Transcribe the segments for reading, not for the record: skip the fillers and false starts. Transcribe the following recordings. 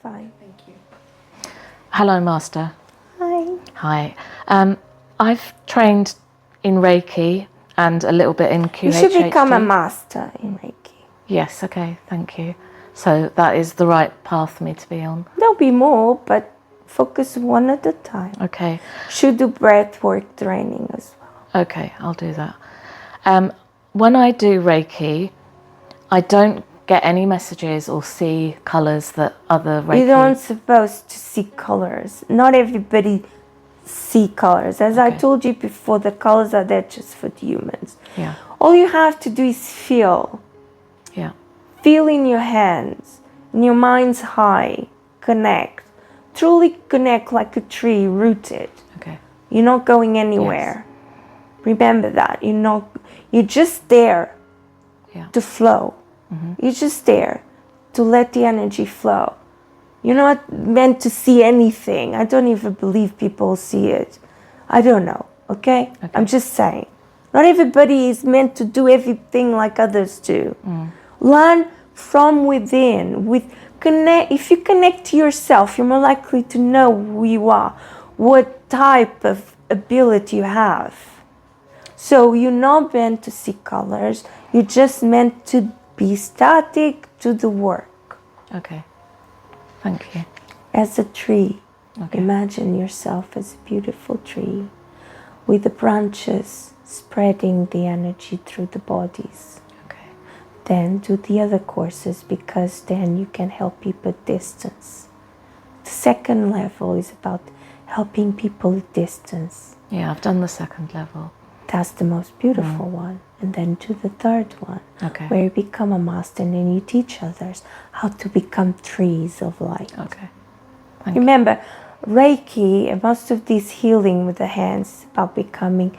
fine. Thank you. Hello, Master. Hi. Hi. I've trained in Reiki and a little bit in QHHT. You should become a master in Reiki. Yes, okay, thank you. So that is the right path for me to be on? There'll be more, but focus one at a time. Okay. Should do breath work training as well. Okay, I'll do that. When I do Reiki, I don't get any messages or see colours that other Reiki... You don't supposed to see colours. Not everybody see colours. As I told you before, the colours are there just for the humans. Yeah. All you have to do is feel. Yeah. Feel in your hands, in your mind's high, connect. Truly connect like a tree rooted. Okay. You're not going anywhere. Yes. Remember that. You're just there to flow. Mm-hmm. You're just there to let the energy flow. You're not meant to see anything. I don't even believe people see it. I don't know, okay? I'm just saying. Not everybody is meant to do everything like others do. Mm. Learn from within. If you connect to yourself, you're more likely to know who you are, what type of ability you have. So you're not meant to see colors. You're just meant to be static, do the work. Okay. Thank you. As a tree, imagine yourself as a beautiful tree with the branches spreading the energy through the bodies. Okay. Then do the other courses, because then you can help people at distance. The second level is about helping people at distance. Yeah, I've done the second level. That's the most beautiful one. And then do the third one, where you become a master and then you teach others how to become trees of light. Okay. Remember, Reiki and most of this healing with the hands is about becoming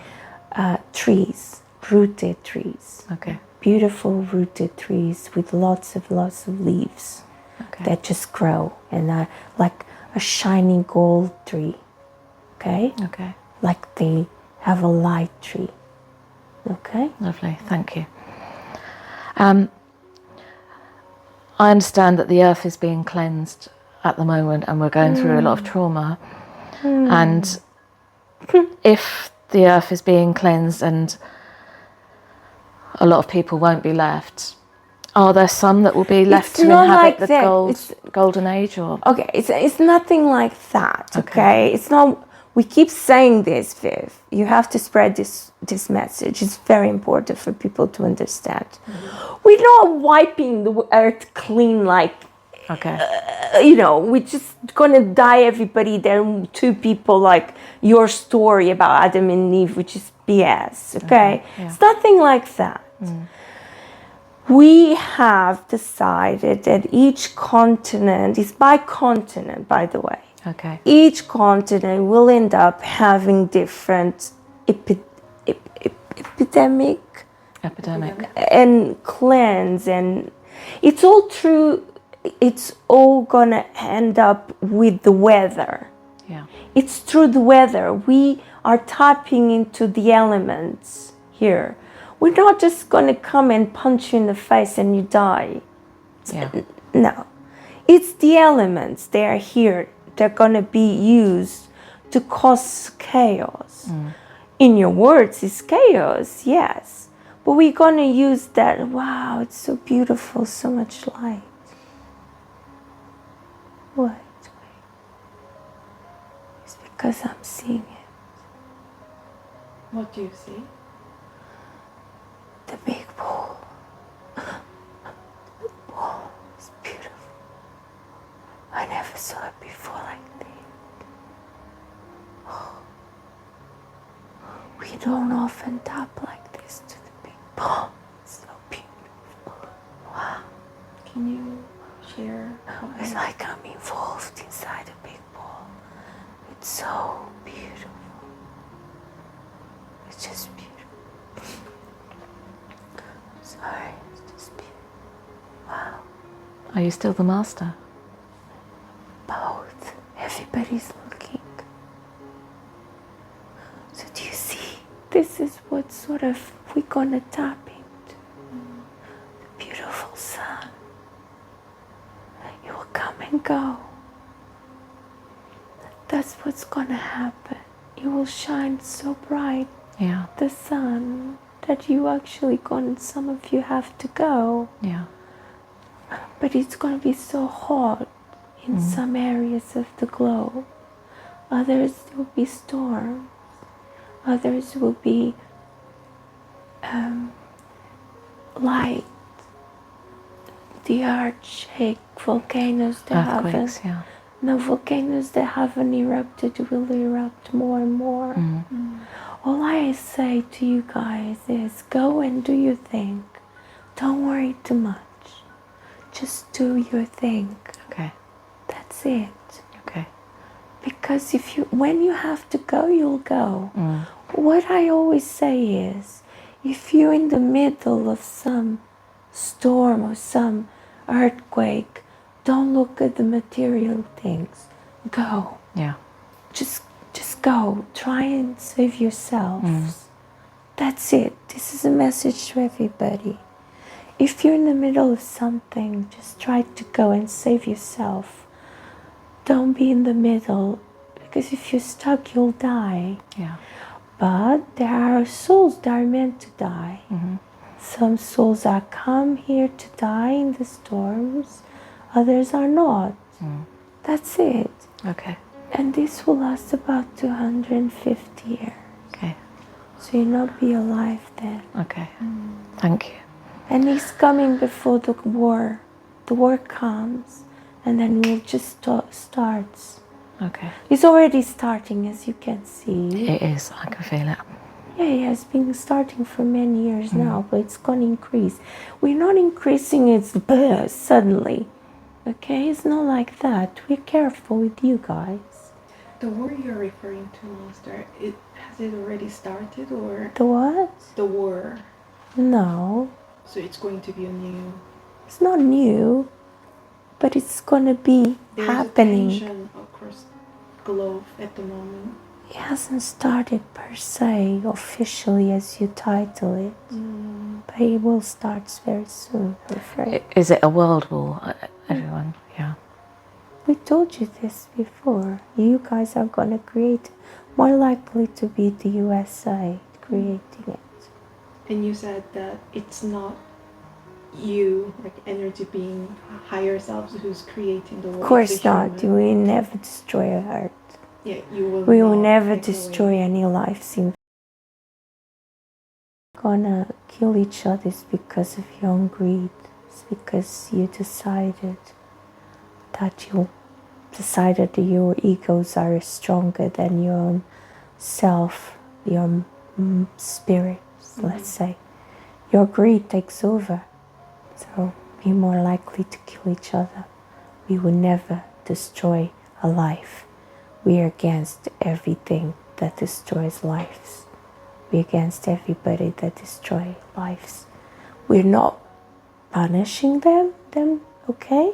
trees, rooted trees. Okay. Beautiful rooted trees with lots of leaves that just grow and are like a shining gold tree. Okay? Okay. Like they have a light tree. Okay. Lovely, thank you. I understand that the earth is being cleansed at the moment and we're going through a lot of trauma. And if the earth is being cleansed and a lot of people won't be left, are there some that will be left to inhabit the golden age? Or okay, it's nothing like that. Okay, it's not. We keep saying this, Viv. You have to spread this message. It's very important for people to understand. We're not wiping the earth clean like, we're just going to die everybody. There are two people like your story about Adam and Eve, which is BS, okay? It's nothing like that. We have decided that each continent is by continent, by the way. Okay. Each continent will end up having different epidemic and cleanse, and it's all true. It's all gonna end up with the weather. Yeah. It's through the weather. We are tapping into the elements here. We're not just gonna come and punch you in the face and you die. Yeah. No. It's the elements. They are here. They're going to be used to cause chaos. In your words, it's chaos, yes. But we're going to use that. Wow, it's so beautiful, so much light. Wait. It's because I'm seeing it. What do you see? The big ball. The big ball is beautiful. I never saw it before like that. Oh. We don't often tap like this to the big ball. It's so beautiful. Wow. Can you share? It's like I'm involved inside a big ball. It's so beautiful. It's just beautiful. Sorry, it's just beautiful. Wow. Are you still the master? Both. Everybody's looking. So do you see? This is what sort of we're gonna tap into. The beautiful sun. It will come and go. that's what's gonna happen. You will shine so bright, Yeah. the sun, that you actually gonna, some of you have to go. Yeah. But it's gonna be so hot in some areas of the globe. Others will be storms. Others will be light. The earth shake, volcanoes that Earthquakes, haven't. yeah. No, volcanoes that haven't erupted will erupt more and more. All I say to you guys is go and do your thing. Don't worry too much. Just do your thing. Okay. That's it. Okay. Because when you have to go, you'll go. What I always say is, if you're in the middle of some storm or some earthquake, don't look at the material things. Go. Yeah. Just go. Try and save yourselves. That's it. This is a message to everybody. If you're in the middle of something, just try to go and save yourself. Don't be in the middle, because if you're stuck, you'll die. Yeah. But there are souls that are meant to die. Some souls are come here to die in the storms, others are not. That's it. Okay. And this will last about 250 years. Okay. So you'll not be alive then. Okay. Thank you. And he's coming before the war. The war comes, and then we'll just starts. Okay. It's already starting, as you can see. It is. I can feel it. Yeah, it's been starting for many years now, but it's going to increase. We're not increasing it suddenly. Okay, it's not like that. We're careful with you guys. The war you're referring to, Master, has it already started, or The what? the war? No, So it's going to be a new. it's not new, but it's going to be There's happening. a tension across the globe at the moment. It hasn't started per se, officially as you title it, but it will start very soon, I'm afraid. Is it a world war, everyone? Yeah. We told you this before. You guys are going to create, more likely to be the USA creating it. And you said that it's not you, like energy being higher selves, who's creating the world. Of course the not. human. We will never destroy Earth. Yeah, you will. We will not never take destroy away. any lives. Gonna kill each other is because of your own greed. It's because you decided that your egos are stronger than your own self, your spirits, let's say. Your greed takes over. So be more likely to kill each other. We will never destroy a life. We are against everything that destroys lives. We're against everybody that destroys lives. We're not punishing them, okay?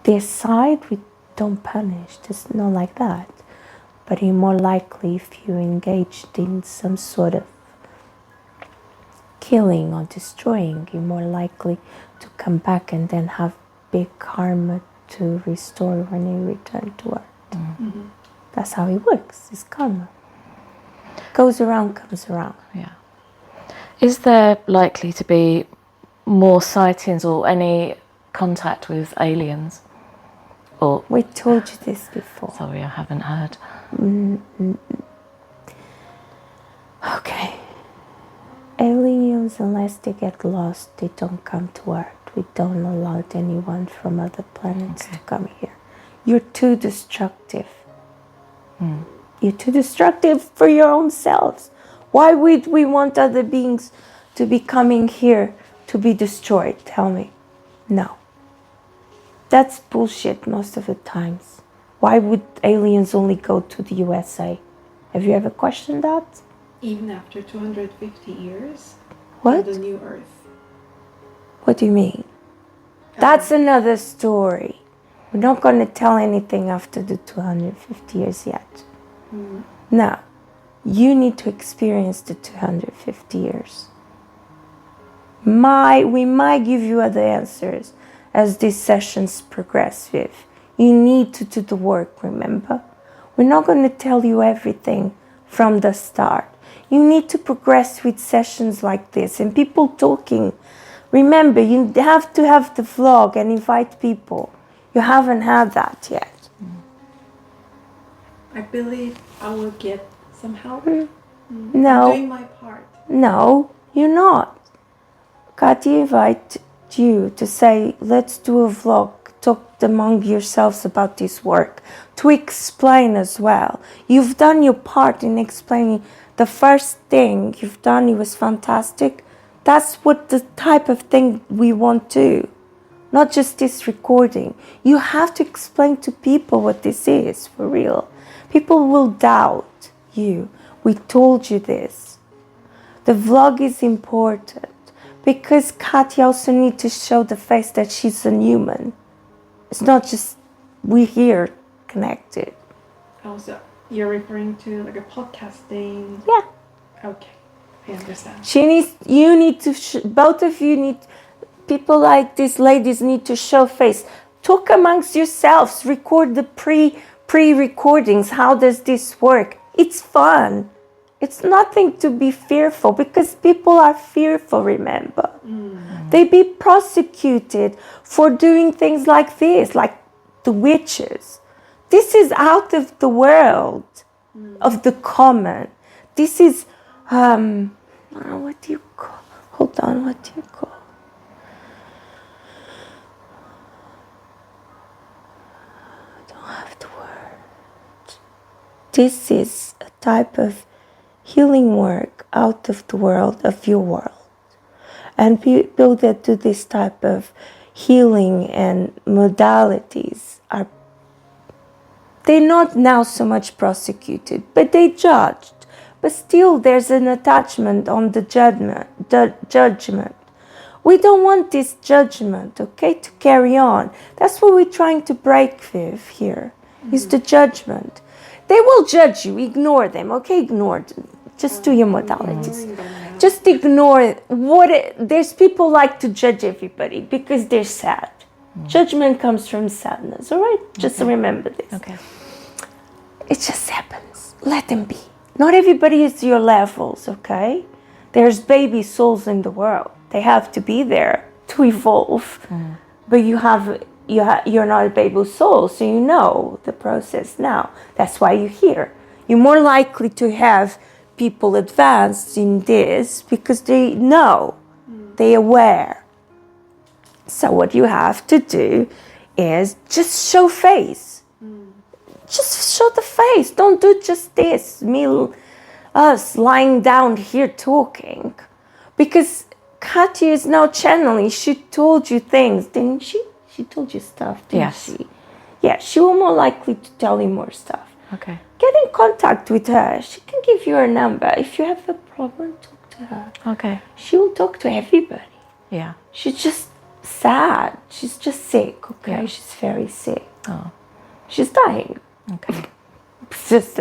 Their side, we don't punish, just not like that. But you're more likely, if you're engaged in some sort of killing or destroying, you're more likely to come back and then have big karma to restore when you return to Earth. That's how it works. It's karma. Goes around, comes around. Yeah. Is there likely to be more sightings or any contact with aliens? Or We told you this before. sorry, I haven't heard. Okay. Aliens, unless they get lost, they don't come to Earth. We don't allow anyone from other planets to come here. You're too destructive. You're too destructive for your own selves. Why would we want other beings to be coming here to be destroyed? Tell me. No. That's bullshit most of the times. Why would aliens only go to the USA? Have you ever questioned that? Even after 250 years? What? On the new Earth. What do you mean? That's another story. We're not going to tell anything after the 250 years yet. Now, you need to experience the 250 years. We might give you other answers as these sessions progress with. You need to do the work, remember? We're not going to tell you everything from the start. You need to progress with sessions like this and people talking. Remember, you have to have the vlog and invite people. You haven't had that yet. I believe I will get some help. No. I'm doing my part. No, you're not. Catia invited you to say, let's do a vlog, talk among yourselves about this work, to explain as well. You've done your part in explaining. The first thing you've done, it was fantastic. That's what the type of thing we want to do, not just this recording. You have to explain to people what this is, for real. People will doubt you. We told you this. The vlog is important because Catia also needs to show the face that she's a human. It's not just we're here connected. Also, you're referring to like a podcasting. Yeah. Okay, I understand. You need to, both of you need, people like these ladies need to show face. Talk amongst yourselves, record the pre-recordings. How does this work? It's fun. It's nothing to be fearful because people are fearful, remember. They be prosecuted for doing things like this, like the witches. This is out of the world of the common. This is, what do you call, hold on, what do you call? I don't have the word. This is a type of healing work out of the world, of your world. And people that do this type of healing and modalities they're not now so much prosecuted, but they judged. But still there's an attachment on the judgment. We don't want this judgment, okay, to carry on. That's what we're trying to break with here, is the judgment. They will judge you, ignore them, okay, ignore them. Just do your modalities. Just ignore there's people like to judge everybody because they're sad. Judgment comes from sadness, all right? Just remember this. Okay. It just happens. Let them be. Not everybody is your levels, okay? There's baby souls in the world. They have to be there to evolve. But you're not a baby soul, so you know the process now. That's why you're here. You're more likely to have people advanced in this because they know, they're aware. So what you have to do is just show face. Just show the face. Don't do just this, us lying down here talking. Because Catia is now channeling. She told you things, didn't she? She told you stuff, didn't she? Yeah, she will more likely to tell you more stuff. Okay. Get in contact with her. She can give you her number. If you have a problem, talk to her. Okay. She will talk to everybody. Yeah. She's just sad. She's just sick, okay? Yeah. She's very sick. Oh. She's dying. Okay. It's just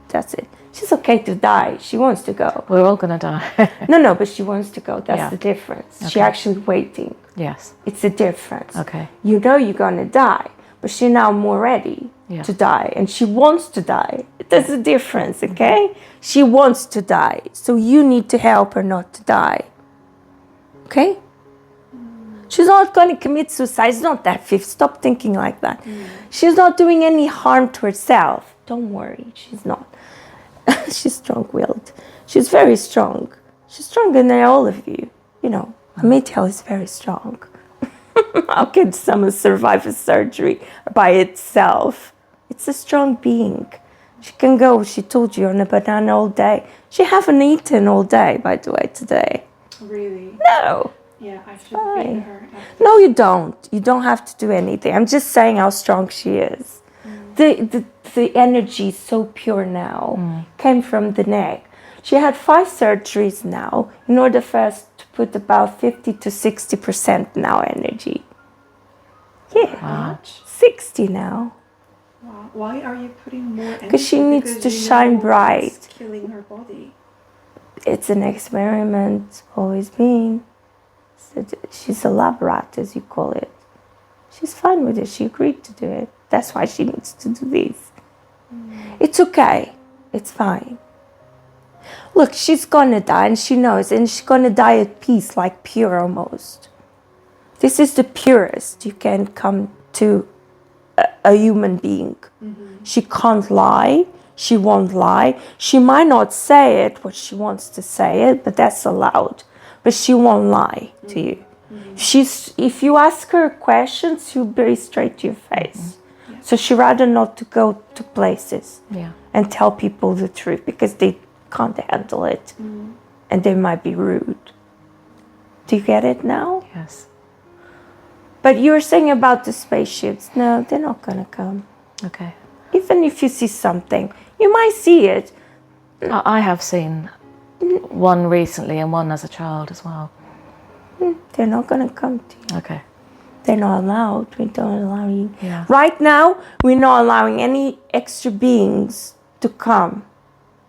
that's it. She's okay to die. She wants to go. We're all gonna die. No, but she wants to go. That's Yeah. the difference. Okay. She's actually waiting. Yes. It's a difference. Okay. You know you're gonna die, but she's now more ready to die, and she wants to die. There's a difference, okay? She wants to die, so you need to help her not to die. Okay? She's not going to commit suicide. It's not that fifth. Stop thinking like that. She's not doing any harm to herself. Don't worry. She's not. She's strong-willed. She's very strong. She's stronger than all of you. You know, Amitel is very strong. How can someone survive a surgery by itself? It's a strong being. She can go, she told you, on a banana all day. She haven't eaten all day, by the way, today. Really? No. Yeah, I should feed her. No, you don't. You don't have to do anything. I'm just saying how strong she is. The energy is so pure now. Came from the neck. She had 5 surgeries now in order for us to put about 50 to 60% now energy. Yeah. Wow. 60 now. Wow. Why are you putting more energy? Because she needs to shine bright. It's killing her body. It's an experiment, always been. She's a lab rat, as you call it. She's fine with it. She agreed to do it. That's why she needs to do this. It's okay. It's fine. Look, she's gonna die, and she knows, and she's gonna die at peace, like pure almost. This is the purest you can come to a human being. She can't lie. She won't lie. She might not say it what she wants to say it, but that's allowed. But she won't lie to you. If you ask her questions, she'll be straight to your face. So she'd rather not to go to places and tell people the truth because they can't handle it and they might be rude. Do you get it now? Yes. But you were saying about the spaceships. No, they're not going to come. Okay. Even if you see something, you might see it. I have seen one recently and one as a child as well. They're not going to come to you. Okay. They're not allowed. We don't allow you. Yeah. Right now, we're not allowing any extra beings to come.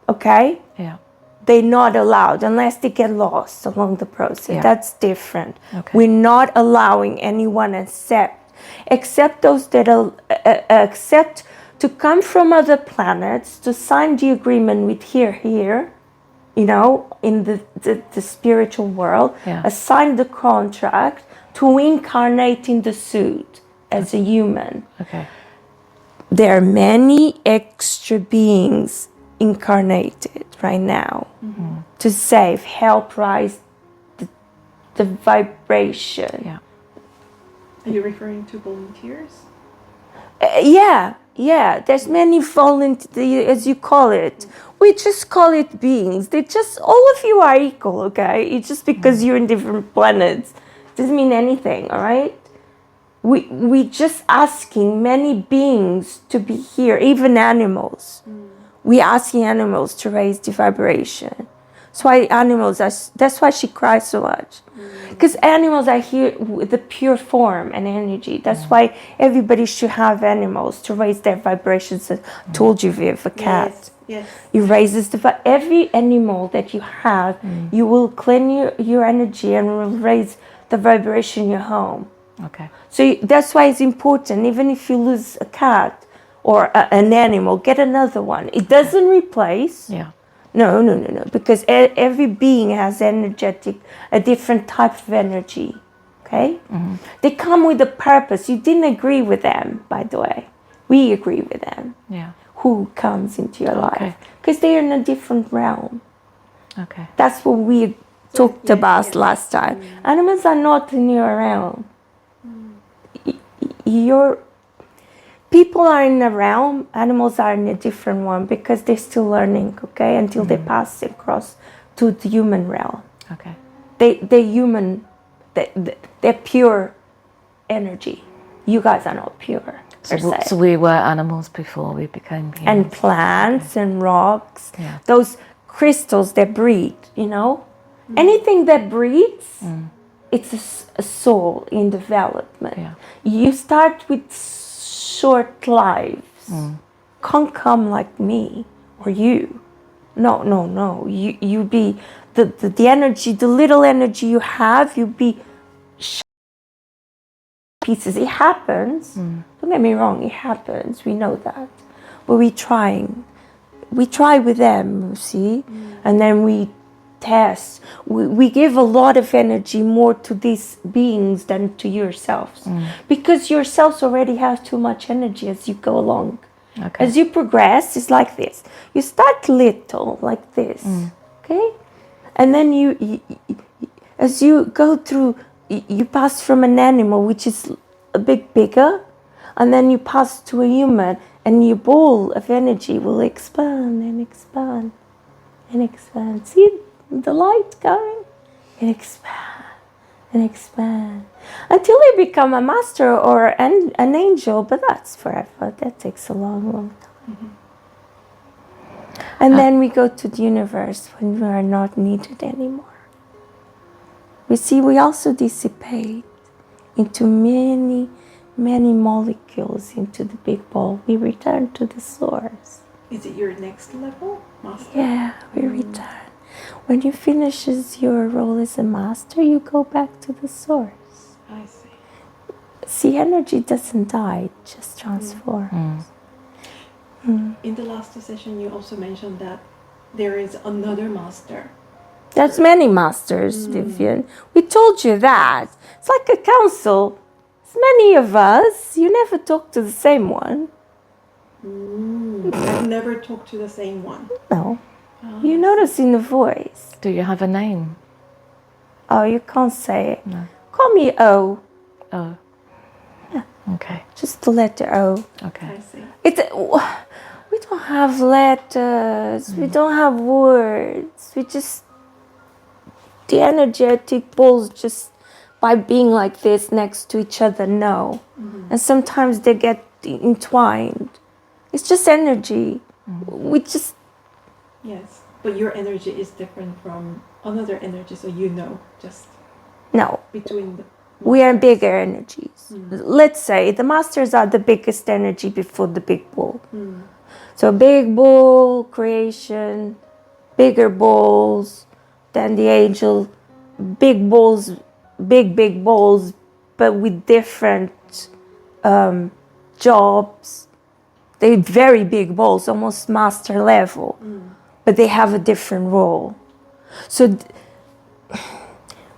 Okay? Yeah. They're not allowed unless they get lost along the process. Yeah. That's different. Okay. We're not allowing anyone except those that accept to come from other planets to sign the agreement with here, you know, in the spiritual world, sign the contract to incarnate in the suit as a human. Okay. There are many extra beings incarnated right now to save, help rise the vibration. Yeah. Are you referring to volunteers? Yeah. There's many volunteers, as you call it. We just call it beings. All of you are equal, okay? It's just because you're in different planets. Doesn't mean anything, all right? We just asking many beings to be here, even animals. We asking animals to raise the vibration. That's why she cries so much. Because animals are here with the pure form and energy. That's why everybody should have animals to raise their vibrations. I told you, Viv, a cat. Yes. It raises every animal that you have, you will clean your energy and will raise the vibration in your home. Okay. So that's why it's important. Even if you lose a cat or an animal, get another one. It doesn't replace. Yeah. No. Because every being has a different type of energy. Okay? They come with a purpose. You didn't agree with them, by the way. We agree with them. Yeah. Who comes into your life. Because they are in a different realm. Okay. That's what we talked about last time. Animals are not in your realm. People are in a realm, animals are in a different one because they're still learning, okay, until they pass across to the human realm. Okay. They're human, they're pure energy. You guys are not pure, per se. So we were animals before we became humans. And plants and rocks, those crystals that breathe, you know? Anything that breathes, it's a soul in development. Yeah. You start with short lives. Can't come like me or you. No. You be the energy, the little energy you have, you be pieces. It happens. Don't get me wrong, it happens. We know that. But we try with them, you see? And then we test. We give a lot of energy more to these beings than to yourselves. Because yourselves already have too much energy as you go along. Okay. As you progress, it's like this. You start little, like this. Okay? And then you as you go through, you pass from an animal, which is a bit bigger, and then you pass to a human, and your ball of energy will expand and expand and expand. See the light going? And expand until you become a master or an angel, but that's forever. That takes a long time. And then we go to the universe when we are not needed anymore. We see we also dissipate into many molecules into the big ball. We return to the source. Is it your next level, master? Yeah, we return. When you finishes your role as a master, you go back to the source. I see. See, energy doesn't die, it just transforms. In the last session, you also mentioned that there is another master. There's many masters, Vivien. We told you that. It's like a council. It's many of us. You never talk to the same one. I've never talked to the same one. No. You notice in the voice. Do you have a name? Oh, you can't say it. No. Call me O. Oh. Yeah. Okay. Just the letter O. Okay. I see. We don't have letters. We don't have words. We just... The energetic balls just by being like this next to each other know. And sometimes they get entwined. It's just energy. We just... Yes, but your energy is different from another energy, so you know just No. between the... We are bigger energies. Let's say the masters are the biggest energy before the big ball. So big ball, creation, bigger balls, then the angel, big balls, big balls, but with different jobs. They're very big balls, almost master level, but they have a different role. So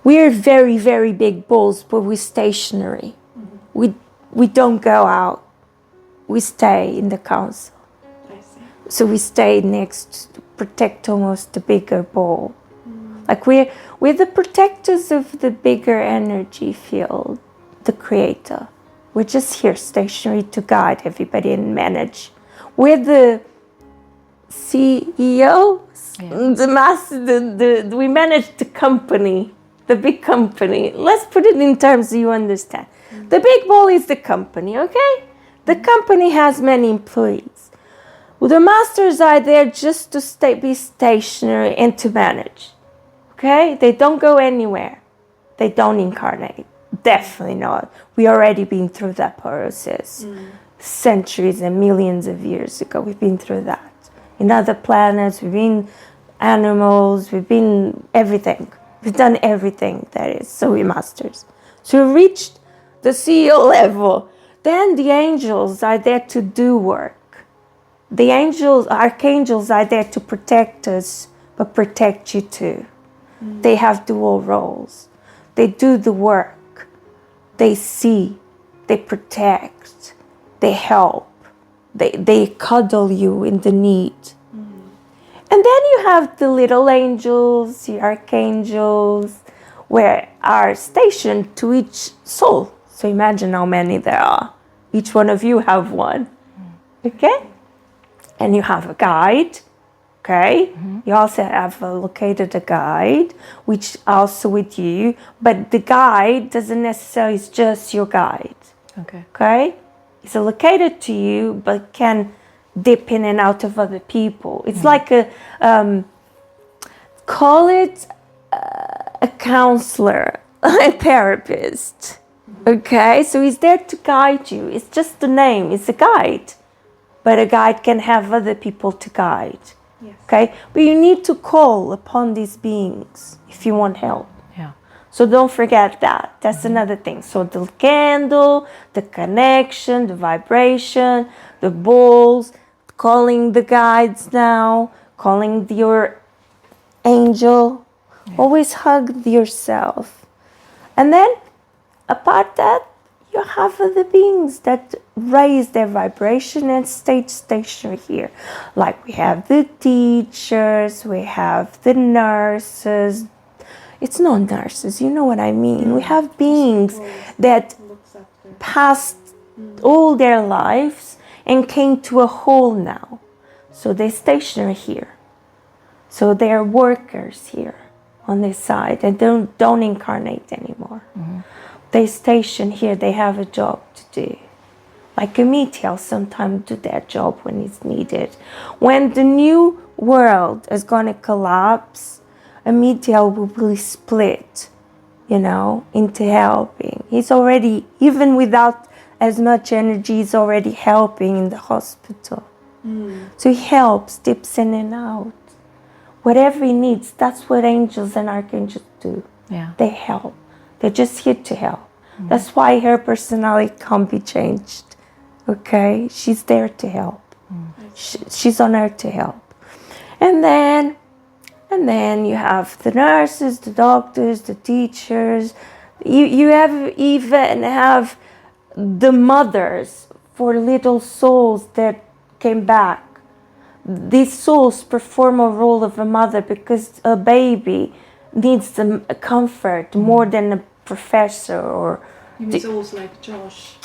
we're very, very big balls, but we're stationary. We don't go out. We stay in the council. I see. So we stay next to protect almost the bigger ball. Like we're the protectors of the bigger energy field, the creator. We're just here stationary to guide everybody and manage. We're the CEOs, we manage the company, the big company. Let's put it in terms you understand. The big ball is the company, okay? The company has many employees. Well, the masters are there just to be stationary and to manage. Okay? They don't go anywhere. They don't incarnate. Definitely not. We already been through that process. Centuries and millions of years ago, we've been through that. In other planets, we've been animals, we've been everything. We've done everything that is. So we're masters. So we reached the CEO level. Then the angels are there to do work. The angels, archangels are there to protect us, but protect you too. They have dual roles. They do the work. They see. They protect. They help. They cuddle you in the need. And then you have the little angels, the archangels, where are stationed to each soul. So imagine how many there are. Each one of you have one. Okay? And you have a guide. Okay? You also have located a guide, which also with you. But the guide doesn't necessarily is just your guide. Okay. Okay? It's allocated to you, but can dip in and out of other people. It's like a, call it a counselor, a therapist. Okay? So he's there to guide you. It's just the name. It's a guide. But a guide can have other people to guide. Yes. Okay? But you need to call upon these beings if you want help. Yeah. So don't forget that. That's another thing. So the candle, the connection, the vibration, the balls, calling the guides now, calling your angel. Yeah. Always hug yourself. And then, apart that, you have other beings that raise their vibration and stay stationary here. Like we have the teachers, we have the nurses. It's not nurses, you know what I mean. We have beings that passed all their lives and came to a whole now. So they're stationary here. So they're workers here on this side and don't incarnate anymore. They station here, they have a job to do. Like a meteor sometimes do their job when it's needed. When the new world is going to collapse, a meteor will be split, into helping. He's already, even without as much energy, he's already helping in the hospital. So he helps, dips in and out. Whatever he needs, that's what angels and archangels do. Yeah. They help. They're just here to help. That's why her personality can't be changed. Okay? She's there to help. She's on earth to help. And then you have the nurses, the doctors, the teachers. You have even have the mothers for little souls that came back. These souls perform a role of a mother because a baby needs the comfort more than a professor or... You mean souls like Josh?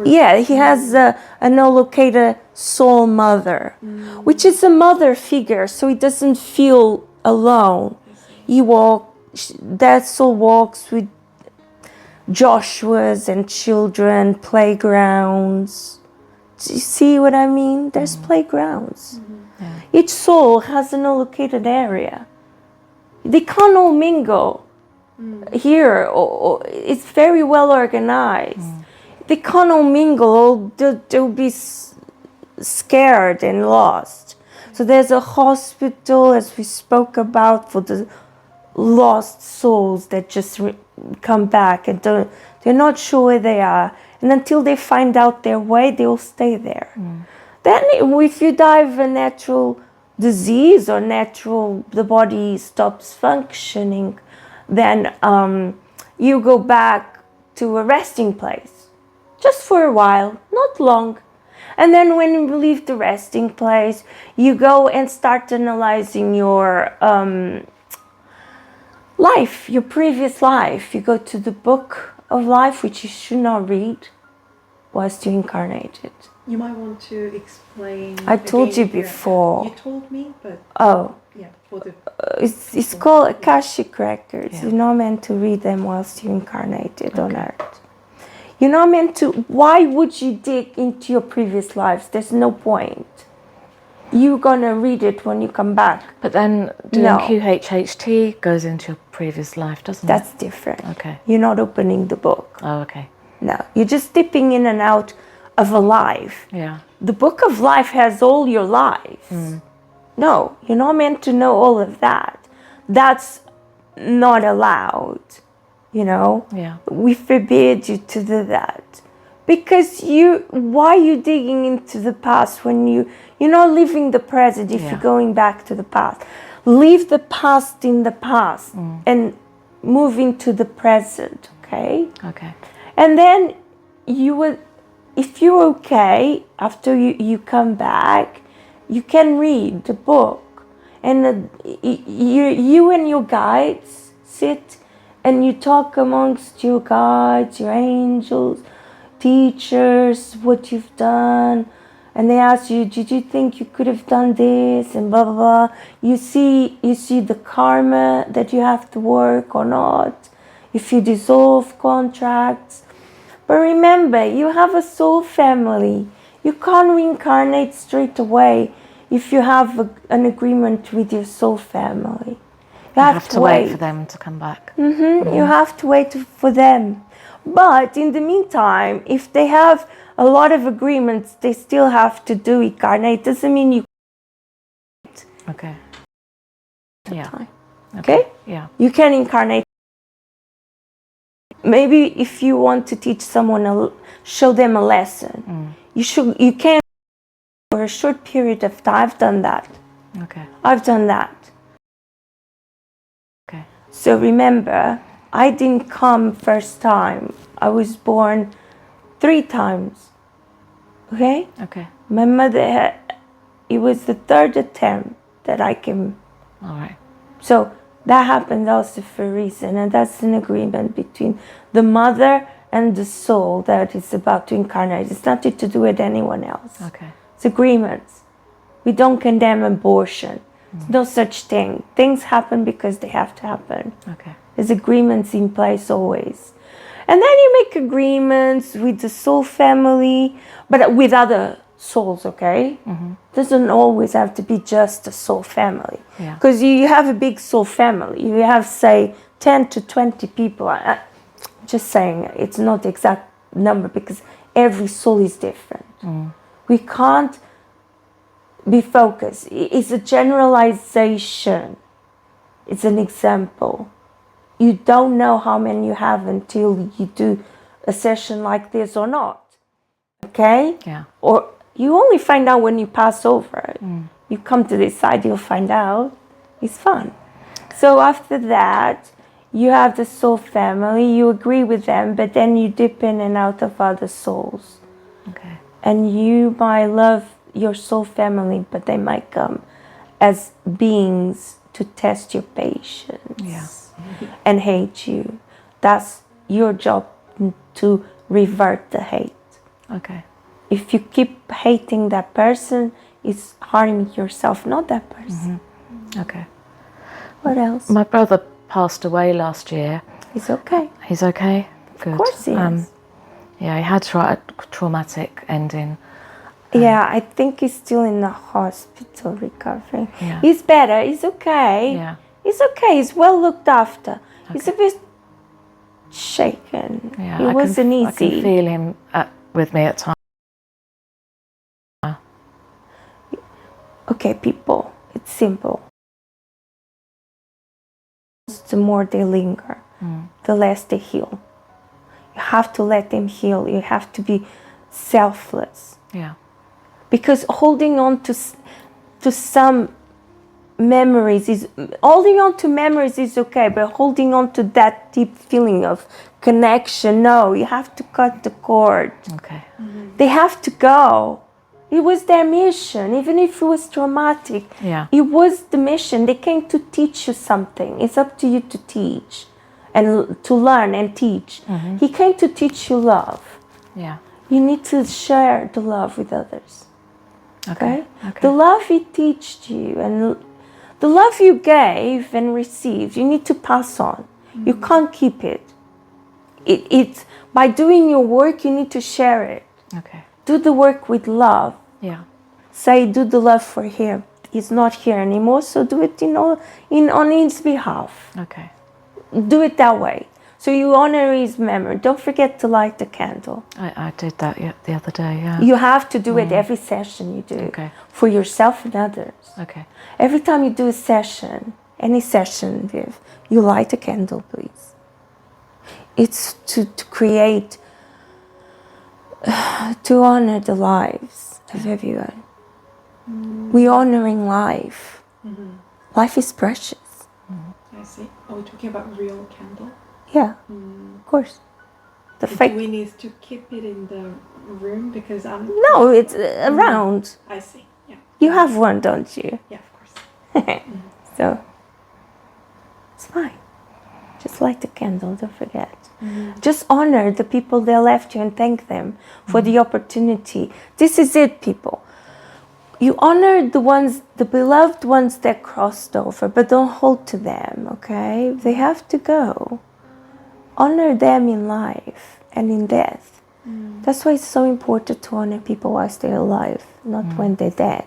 Yeah, he has an allocated soul mother, which is a mother figure, so he doesn't feel alone. That soul walks with Joshua's and children, playgrounds. Do you see what I mean? There's playgrounds. Yeah. Each soul has an allocated area. They can't all mingle here. It's very well organized. They can't all mingle. They'll be scared and lost. So there's a hospital, as we spoke about, for the lost souls that just come back and they're not sure where they are. And until they find out their way, they'll stay there. Then if you die of a natural disease or the body stops functioning, then you go back to a resting place. Just for a while, not long. And then when you leave the resting place, you go and start analyzing your life, your previous life. You go to the book of life, which you should not read whilst you incarnated. You might want to explain. I told you here. before. You told me, but yeah, for the it's called Akashic Records. Yeah. You're not meant to read them whilst you incarnated on Earth. You're not meant to. Why would you dig into your previous lives? There's no point. You're gonna read it when you come back. But then doing No. QHHT goes into your previous life, doesn't That's different. Okay. You're not opening the book. it? Oh, okay. No, you're just dipping in and out of a life. Yeah. The book of life has all your lives. No, you're not meant to know all of that. That's not allowed. You know? Yeah. We forbid you to do that. Because why are you digging into the past when you're not living the present if you're going back to the past? Leave the past in the past and move into the present, okay? Okay. And then if you're okay, after you come back, you can read the book. And you and your guides sit and you talk amongst your guides, your angels, teachers, what you've done. And they ask you, did you think you could have done this? And blah, blah, blah. You see the karma that you have to work or not. If you dissolve contracts. But remember, you have a soul family. You can't reincarnate straight away if you have an agreement with your soul family. You have to wait for them to come back. You have to wait for them. But in the meantime, if they have a lot of agreements, they still have to do incarnate. Doesn't mean you... Okay. Yeah. Okay? Yeah. You can incarnate. Maybe if you want to teach someone, show them a lesson. You can for a short period of time. I've done that. Okay. I've done that. Okay. So remember, I didn't come first time. I was born 3 times. Okay? Okay. My mother it was the 3rd attempt that I came. All right. So that happened also for a reason, and that's an agreement between the mother and the soul that is about to incarnate. It's nothing to do with anyone else. Okay. It's agreements. We don't condemn abortion. There's no such thing. Things happen because they have to happen. Okay. There's agreements in place always. And then you make agreements with the soul family, but with other souls, okay? Doesn't always have to be just a soul family. Yeah. Because you have a big soul family. You have, say, 10 to 20 people. Just saying, it's not the exact number because every soul is different. We can't be focused. It's a generalization. It's an example. You don't know how many you have until you do a session like this or not. Okay? Yeah. Or you only find out when you pass over. You come to this side, you'll find out. It's fun. So after that, you have the soul family, you agree with them, but then you dip in and out of other souls. Okay. And you might love your soul family, but they might come as beings to test your patience. Yeah. And hate you. That's your job to revert the hate. Okay. If you keep hating that person, it's harming yourself, not that person. Okay. What else? My brother passed away last year. It's okay. He's okay? Good. Of course he is. Yeah, he had a traumatic ending. Yeah, I think he's still in the hospital recovering. Yeah. He's better. He's okay. Yeah. He's okay. He's well looked after. He's a bit shaken. Yeah, It wasn't I can easy. feel him with me at times. Okay, people, it's simple. The more they linger, the less they heal. You have to let them heal. You have to be selfless. Yeah. Because holding on to some memories is okay, but holding on to that deep feeling of connection, no, you have to cut the cord. Okay. They have to go. It was their mission, even if it was traumatic. Yeah. It was the mission. They came to teach you something. It's up to you to teach and to learn and teach. He came to teach you love. Yeah. You need to share the love with others. Okay? Okay. The love he taught you and the love you gave and received, you need to pass on. You can't keep it. It's by doing your work, you need to share it. Okay. Do the work with love. Yeah. Say, do the love for him. He's not here anymore, so do it on his behalf. Okay. Do it that way. So you honor his memory. Don't forget to light the candle. I did that the other day, yeah. You have to do it every session you do. Okay. For yourself and others. Okay. Every time you do a session, any session, you light a candle, please. It's to create, to honor the lives of everyone. We're honoring life. Life is precious. I see. Are we talking about real candle? Yeah, of course. The Do fake. we need to keep it in the room because I'm... No, it's around. I see. Yeah. You have one, don't you? Yeah, of course. So it's fine. Just light the candle. Don't forget. Just honor the people that left you and thank them for the opportunity. This is it, people. You honor the ones, the beloved ones that crossed over, but don't hold to them, okay? They have to go. Honor them in life and in death. That's why it's so important to honor people whilst they're alive, not when they're dead.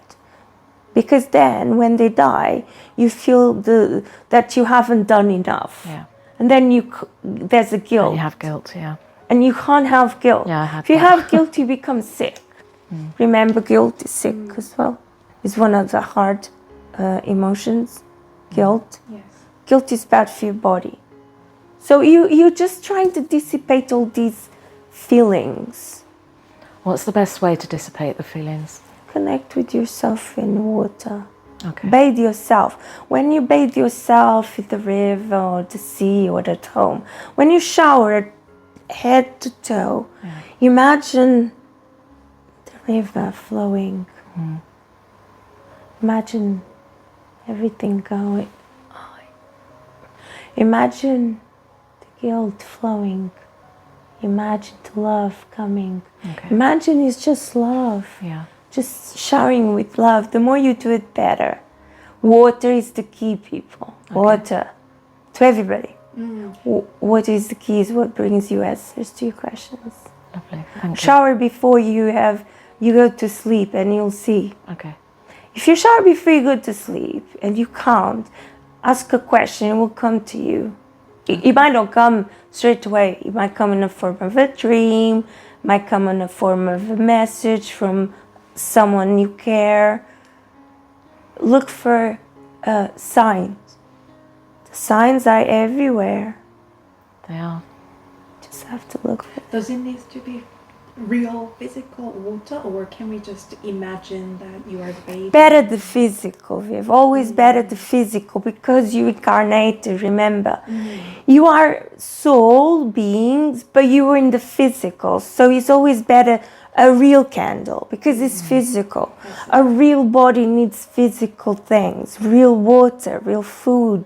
Because then, when they die, you feel that you haven't done enough. Yeah. And then there's a guilt. And you have guilt, yeah. And you can't have guilt. Yeah, I had if you that. have guilt, you become sick. Remember, guilt is sick as well. It's one of the hard emotions, guilt. Yes. Guilt is bad for your body. So you're just trying to dissipate all these feelings. What's the best way to dissipate the feelings? Connect with yourself in water. Okay. Bathe yourself. When you bathe yourself in the river or the sea or at home, when you shower head to toe, imagine the river flowing. Imagine everything going. Imagine the guilt flowing. Imagine the love coming. Okay. Imagine it's just love. Yeah. Just showering with love. The more you do it, better. Water is the key, people. Water. To everybody. Water is the key, is what brings you answers to your questions. Lovely. Thank you. Shower before you go to sleep and you'll see. Okay. If you shower before you go to sleep and you can't, ask a question, it will come to you. It might not come straight away. It might come in the form of a dream, might come in the form of a message from someone you care. Look for signs. The signs are everywhere. They are. Just have to look for. Does it need to be real physical water, or can we just imagine that you are bathing? Better the physical, Viv. Always better the physical, because you incarnated, remember. You are soul beings, but you are in the physical. So it's always better a real candle, because it's physical. A real body needs physical things. Real water, real food.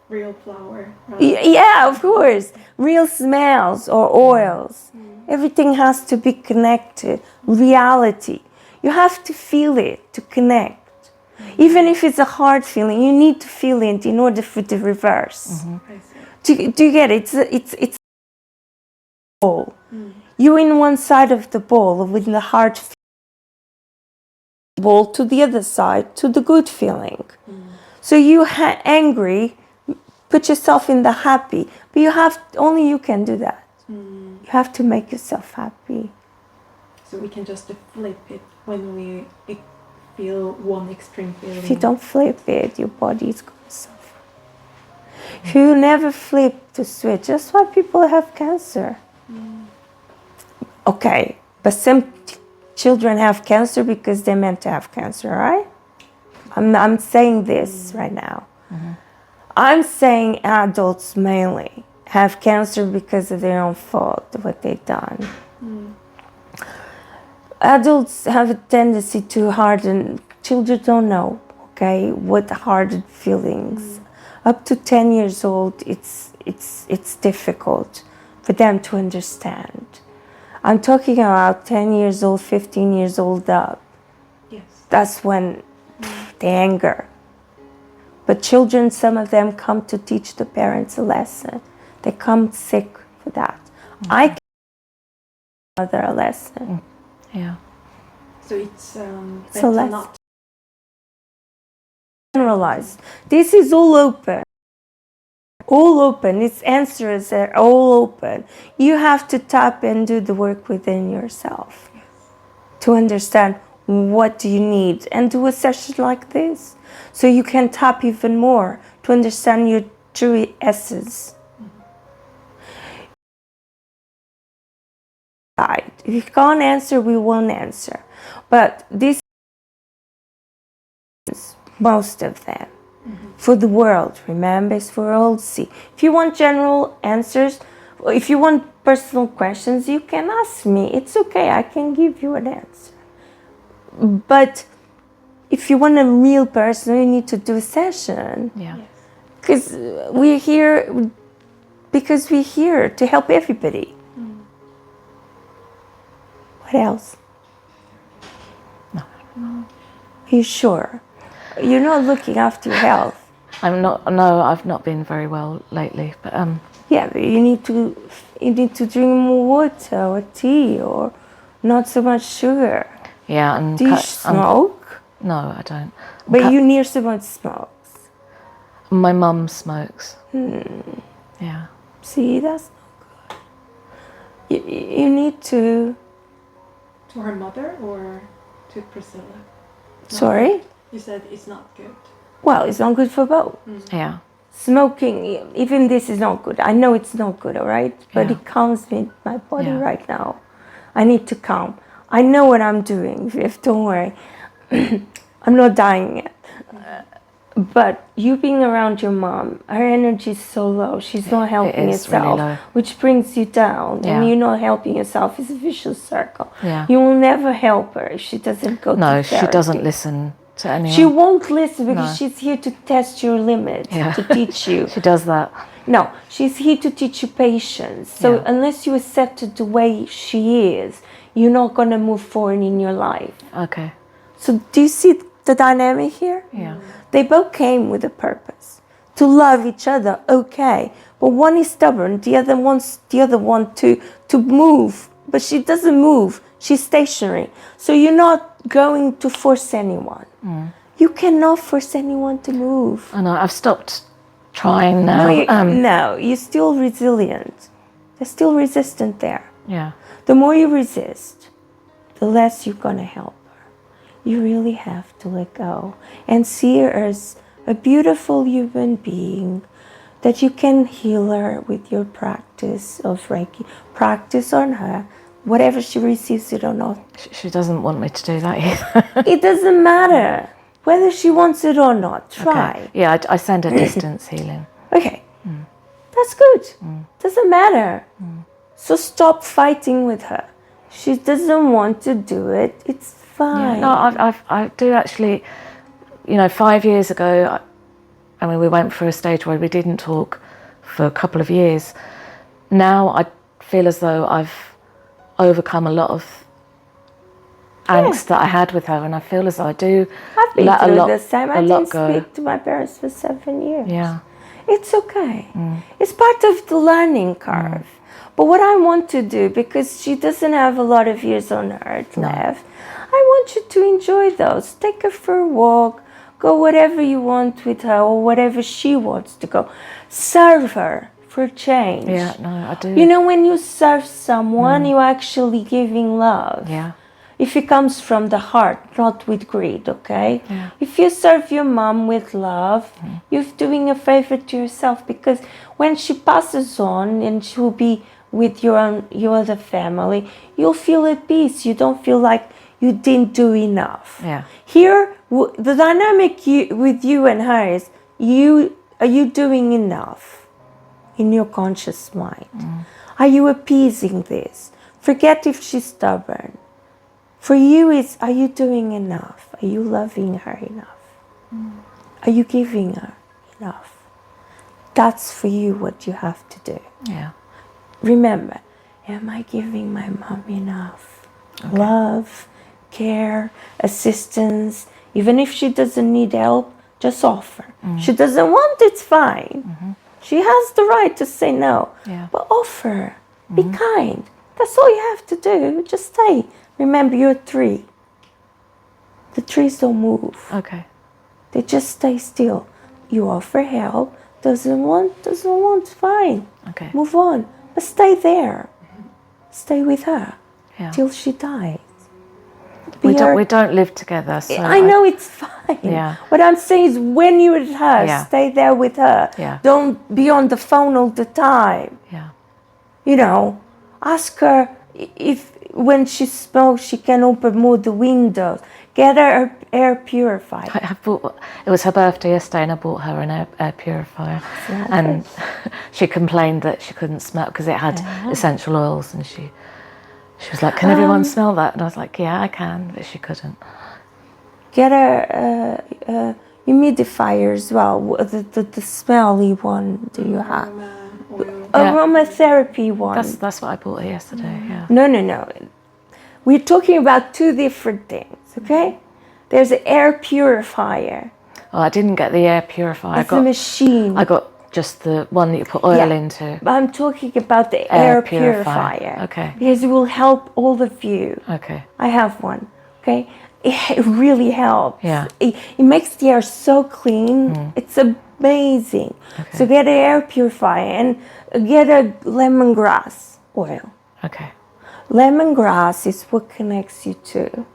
Real flower. Yeah, of course. Real smells or oils. Everything has to be connected. Reality. You have to feel it to connect. Even if it's a hard feeling, you need to feel it in order for the reverse. Do you get it? It's a bowl. You're in one side of the bowl with the hard bowl to the other side, to the good feeling. So you angry, put yourself in the happy, but only you can do that. You have to make yourself happy. So we can just flip it when we feel one extreme feeling. If you don't flip it, your body is going to suffer. If you never flip the switch, that's why people have cancer. Okay, but some children have cancer because they're meant to have cancer, right? I'm saying this right now. I'm saying adults mainly have cancer because of their own fault, what they've done. Adults have a tendency to harden. Children don't know, okay, what hardened feelings. Up to 10 years old, it's difficult for them to understand. I'm talking about 10 years old, 15 years old up. Yes. That's when the anger. But children, some of them come to teach the parents a lesson. They come sick for that. I can teach mother a lesson. Yeah. So it's a better lesson. not Generalized. This is all open. All open. Its answers are all open. You have to tap and do the work within yourself to understand what do you need, and do a session like this so you can tap even more to understand your true essence. If you can't answer, we won't answer. But this is most of them. For the world, remember, it's for all to see. If you want general answers, if you want personal questions, you can ask me. It's okay, I can give you an answer. But if you want a real person, you need to do a session. Yeah. Because we're here to help everybody. What else? No. Are you sure? You're not looking after your health. I'm not. No, I've not been very well lately. But Yeah, but you need to drink more water or tea, or not so much sugar. yeah, and Do you smoke? no, I don't. But you near someone smokes. My mum smokes. Yeah. See, that's not good. You need to. to her mother or to Priscilla. Sorry? You said it's not good. Well, it's not good for both. Yeah. Smoking, even this is not good. I know it's not good, all right? But Yeah. it calms me, my body Yeah. right now. I need to calm. I know what I'm doing, Viv, don't worry. I'm not dying yet. But you being around your mom, her energy is so low. She's not helping is really herself, low. which brings you down. Yeah. And you're not helping yourself. It's a vicious circle. Yeah. You will never help her if she doesn't go to No, therapy. she doesn't listen to anyone. She won't listen because No. she's here to test your limits, Yeah. to teach you. She does that. No, she's here to teach you patience. So Yeah. unless you accept it the way she is, you're not going to move forward in your life. Okay. So do you see the dynamic here? Yeah. They both came with a purpose. To love each other, okay. But one is stubborn, the other wants the other one to move. But she doesn't move. She's stationary. So you're not going to force anyone. You cannot force anyone to move. I know. I've stopped trying now. No, you're still resilient. There's still resistance there. Yeah. The more you resist, the less you're going to help her. You really have to let go and see her as a beautiful human being that you can heal her with your practice of Reiki. Practice on her. Whatever she receives it or not. She doesn't want me to do that either. It doesn't matter whether she wants it or not. Try. Okay. Yeah, I send her distance healing. Okay. That's good. Doesn't matter. So stop fighting with her. She doesn't want to do it. It's fine. Yeah, no, I do actually, 5 years ago, I mean, we went through a stage where we didn't talk for a couple of years. Now I feel as though I've overcome a lot of angst that I had with her, and I feel as though I do I've been let through a lot, the same. I a lot didn't go. speak to my parents for 7 years. Yeah. It's okay. It's part of the learning curve. But what I want to do, because she doesn't have a lot of years on earth left, I want you to enjoy those. Take her for a walk, go whatever you want with her, or whatever she wants to go. Serve her for change. Yeah, no, I do. When you serve someone, you're actually giving love. Yeah. If it comes from the heart, not with greed, okay? Yeah. If you serve your mom with love, you're doing a favor to yourself, because when she passes on and she'll be with your other family, you'll feel at peace. You don't feel like you didn't do enough. Yeah. Here, the dynamic with you and her is, are you doing enough in your conscious mind? Are you appeasing this? Forget if she's stubborn. For you, it's, are you doing enough? Are you loving her enough? Are you giving her enough? That's for you what you have to do. Yeah. Remember, am I giving my mom enough? Okay. Love, care, assistance. Even if she doesn't need help, just offer. She doesn't want, it's fine. She has the right to say no. Yeah. But offer. Be kind. That's all you have to do. Just stay. Remember, you're a tree. The trees don't move. Okay. They just stay still. You offer help. Doesn't want, fine. Okay. Move on. But stay there. Stay with her till she dies. We don't live together. So I know it's fine. Yeah. What I'm saying is, when you're with her, stay there with her. Yeah. Don't be on the phone all the time. Yeah. Ask her if when she smokes, she can open more the windows. Get her air purifier. It was her birthday yesterday, and I bought her an air purifier. And she complained that she couldn't smell because it had essential oils, and she was like, "Can everyone smell that?" And I was like, "Yeah, I can," but she couldn't. Get her humidifier as well. The smelly one. Do you have? Aromatherapy one. That's what I bought her yesterday. Yeah. No. We're talking about two different things, okay? There's an air purifier. Oh, I didn't get the air purifier. It's a machine. I got just the one that you put oil into. But I'm talking about the air purifier. Okay. Because it will help all of you. Okay. I have one, okay? It really helps. Yeah. It makes the air so clean. It's amazing. Okay. So get an air purifier and get a lemongrass oil. Okay. Lemongrass is what connects you to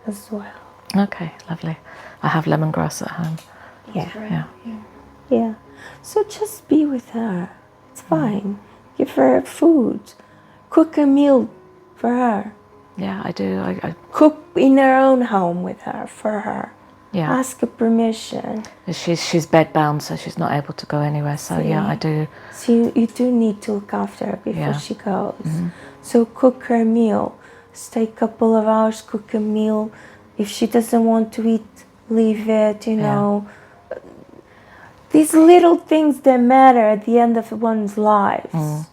as well. Okay, lovely. I have lemongrass at home. Yeah. So just be with her. It's fine. Give her food. Cook a meal for her. Yeah, I do. I Cook in her own home with her, for her. Yeah. Ask her permission. She's bedbound, so she's not able to go anywhere. So yeah, I do. So you do need to look after her before she goes. So cook her a meal. Stay a couple of hours, cook a meal. If she doesn't want to eat, leave it, These little things that matter at the end of one's lives.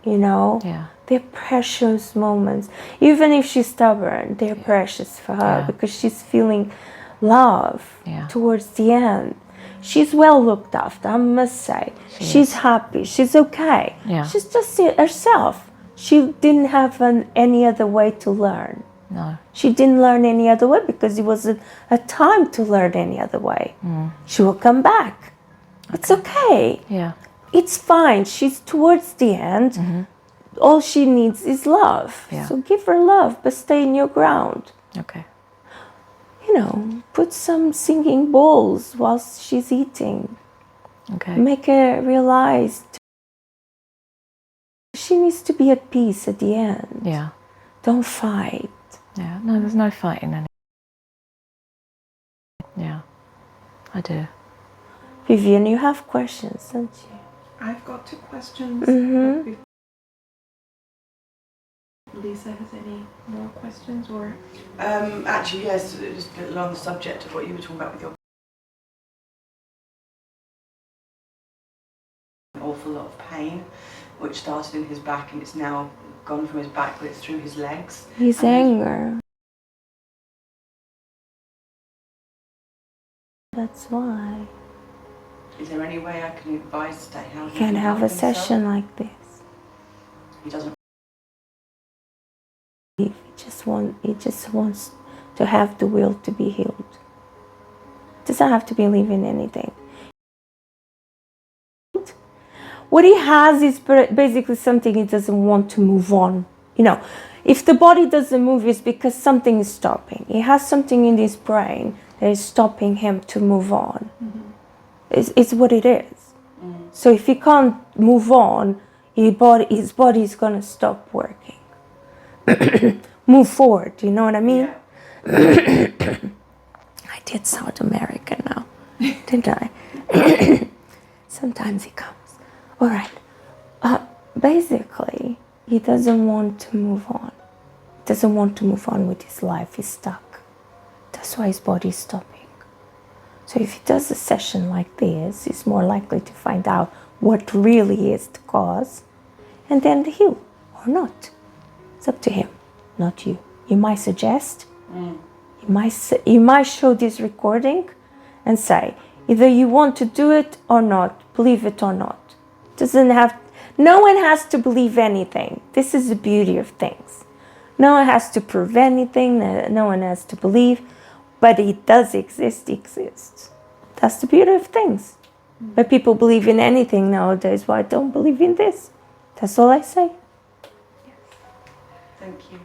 Yeah. They're precious moments. Even if she's stubborn, they're precious for her because she's feeling love towards the end. She's well looked after, I must say. She's happy. She's okay. Yeah. She's just herself. She didn't have any other way to learn. No. She didn't learn any other way because it wasn't a time to learn any other way. She will come back. It's okay. Yeah. It's fine. She's towards the end. All she needs is love. Yeah. So give her love, but stay in your ground. Okay. Put some singing bowls whilst she's eating. Okay. Make her realize she needs to be at peace at the end. Yeah. Don't fight. Yeah. No, there's no fighting any. Yeah, I do. Vivien, you have questions, don't you? I've got 2 questions. Mm-hmm. If Lisa has any more questions, or actually, yes, just along the subject of what you were talking about with your an awful lot of pain, which started in his back and it's now gone from his back, but it's through his legs. His anger. That's why. Is there any way I can advise today how You can have a session like this. He doesn't. He just wants to have the will to be healed. Doesn't have to believe in anything. What he has is basically something he doesn't want to move on. You know, if the body doesn't move, it's because something is stopping. He has something in his brain that is stopping him to move on. mm-hmm. It's what it is. So if he can't move on, his body is going to stop working. Move forward, you know what I mean? Yeah. I did South America now, didn't I? Sometimes he comes. All right. Basically, he doesn't want to move on. He doesn't want to move on with his life. He's stuck. That's why his body is stopping. So if he does a session like this, he's more likely to find out what really is the cause and then heal or not. It's up to him, not you. You might suggest, you might show this recording and say, either you want to do it or not, believe it or not. No one has to believe anything. This is the beauty of things. No one has to prove anything, no one has to believe, but it does exist, it exists. That's the beauty of things. But people believe in anything nowadays, why don't believe in this? That's all I say. Thank you.